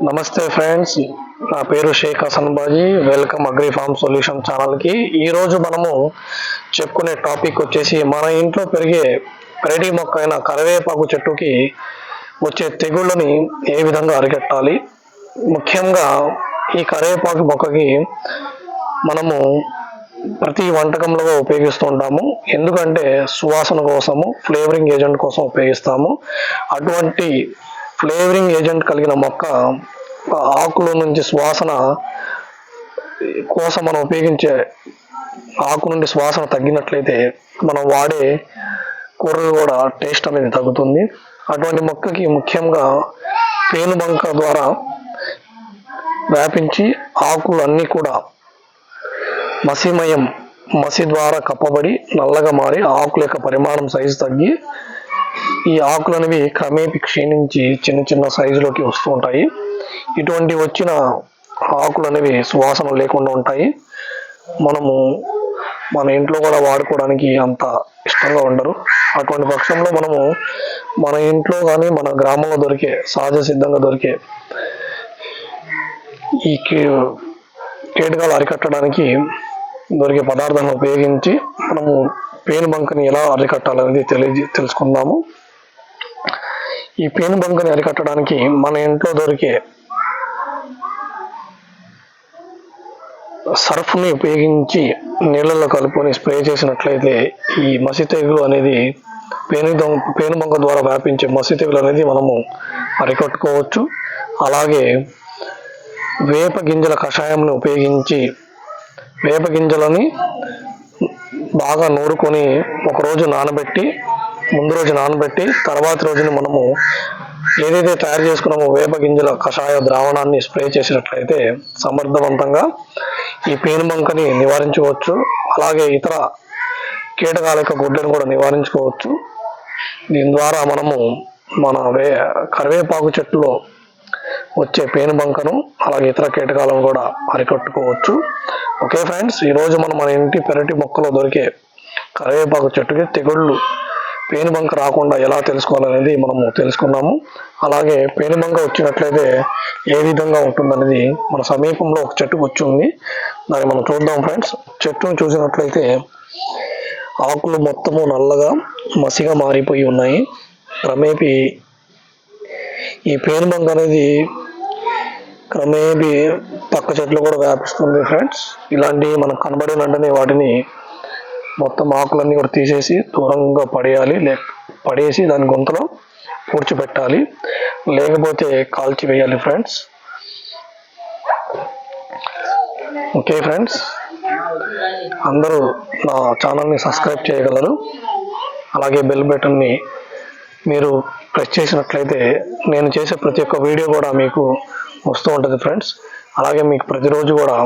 నమస్తే ఫ్రెండ్స్, నా పేరు Shaik Hasan Baji. Welcome agri farm solution ఛానల్కి. ఈరోజు మనము చెప్పుకునే టాపిక్ వచ్చేసి మన ఇంట్లో పెరిగే పెరటి మొక్క అయిన కరివేపాకు చెట్టుకి వచ్చే తెగుళ్ళని ఏ విధంగా అరికట్టాలి. ముఖ్యంగా ఈ కరివేపాకు మొక్కకి మనము ప్రతి వంటకంలో ఉపయోగిస్తుంటాము. ఎందుకంటే సువాసన కోసము, ఫ్లేవరింగ్ ఏజెంట్ కోసం ఉపయోగిస్తాము. అటువంటి ఫ్లేవరింగ్ ఏజెంట్ కలిగిన మొక్క ఆకుల నుంచి సువాసన కోసం మనం ఉపయోగించే ఆకు నుండి సువాసన తగ్గినట్లయితే మనం వాడే కూరలు కూడా టేస్ట్ అనేది తగ్గుతుంది. అటువంటి మొక్కకి ముఖ్యంగా పేనుబంక ద్వారా వ్యాపించి ఆకులు అన్నీ కూడా మసి ద్వారా కప్పబడి నల్లగా మారి ఆకుల యొక్క పరిమాణం సైజు తగ్గి ఈ ఆకులు అనేవి క్రమేపీ క్షీణించి చిన్న చిన్న సైజులోకి వస్తూ ఉంటాయి. ఇటువంటి వచ్చిన ఆకులు అనేవి సువాసన లేకుండా ఉంటాయి. మనము మన ఇంట్లో కూడా వాడుకోవడానికి అంత ఇష్టంగా ఉండరు. అటువంటి పక్షంలో మనము మన ఇంట్లో కానీ మన గ్రామంలో దొరికే సహజ సిద్ధంగా దొరికే ఈ కీటకాలు అరికట్టడానికి దొరికే పదార్థాలను ఉపయోగించి మనము పేనుబంకని ఎలా అరికట్టాలనేది తెలుసుకుందాము. ఈ పేనుబంకని అరికట్టడానికి మన ఇంట్లో దొరికే సర్ఫ్ని ఉపయోగించి నీళ్ళల్లో కలుపుకొని స్ప్రే చేసినట్లయితే ఈ మసి తెగులు అనేది పేనుబంక ద్వారా వ్యాపించే మసి తెగులు అనేది మనము అరికట్టుకోవచ్చు. అలాగే వేప గింజల కషాయంని ఉపయోగించి వేప గింజలని బాగా నూరుకొని ముందు రోజు నానబెట్టి తర్వాత రోజున మనము ఏదైతే తయారు చేసుకున్నామో వేప గింజల కషాయ ద్రావణాన్ని స్ప్రే చేసినట్లయితే సమర్థవంతంగా ఈ పేనుబంకని నివారించుకోవచ్చు. అలాగే ఇతర కీటకాల యొక్క గుడ్లను కూడా నివారించుకోవచ్చు. దీని ద్వారా మనము మన కరివేపాకు చెట్టులో వచ్చే పేనుబంకను అలాగే ఇతర కీటకాలను కూడా అరికట్టుకోవచ్చు. ఓకే ఫ్రెండ్స్, ఈరోజు మనం మన ఇంటి పెరటి మొక్కలో దొరికే కరివేపాకు చెట్టుకి తెగుళ్ళు పేనుబంక రాకుండా ఎలా తెలుసుకోవాలనేది మనము తెలుసుకున్నాము. అలాగే పేనుబంక వచ్చినట్లయితే ఏ విధంగా ఉంటుందనేది మన సమీపంలో ఒక చెట్టు వచ్చి ఉంది, దాన్ని మనం చూద్దాం ఫ్రెండ్స్. చెట్టును చూసినట్లయితే ఆకులు మొత్తము నల్లగా మసిగా మారిపోయి ఉన్నాయి. క్రమేపీ ఈ పేనుబంక అనేది క్రమేపీ పక్క చెట్లు కూడా వ్యాపిస్తుంది ఫ్రెండ్స్. ఇలాంటివి మనకు కనబడిన వెంటనే వాటిని మొత్తం ఆకులన్నీ కూడా తీసేసి దూరంగా పడేసి దాని గొంతులో పూడ్చిపెట్టాలి, లేకపోతే కాల్చి వేయాలి ఫ్రెండ్స్. ఓకే ఫ్రెండ్స్, అందరూ నా ఛానల్ని సబ్స్క్రైబ్ చేయగలరు. అలాగే బెల్ బటన్ని మీరు ప్రెస్ చేసినట్లయితే నేను చేసే ప్రతి ఒక్క వీడియో కూడా మీకు వస్తూ ఉంటుంది ఫ్రెండ్స్. అలాగే మీకు ప్రతిరోజు కూడా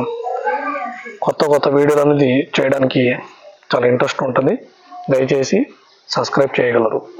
కొత్త వీడియోలు అనేది చేయడానికి చాలా ఇంట్రెస్ట్ ఉంటుంది. దయచేసి సబ్స్క్రైబ్ చేయగలరు.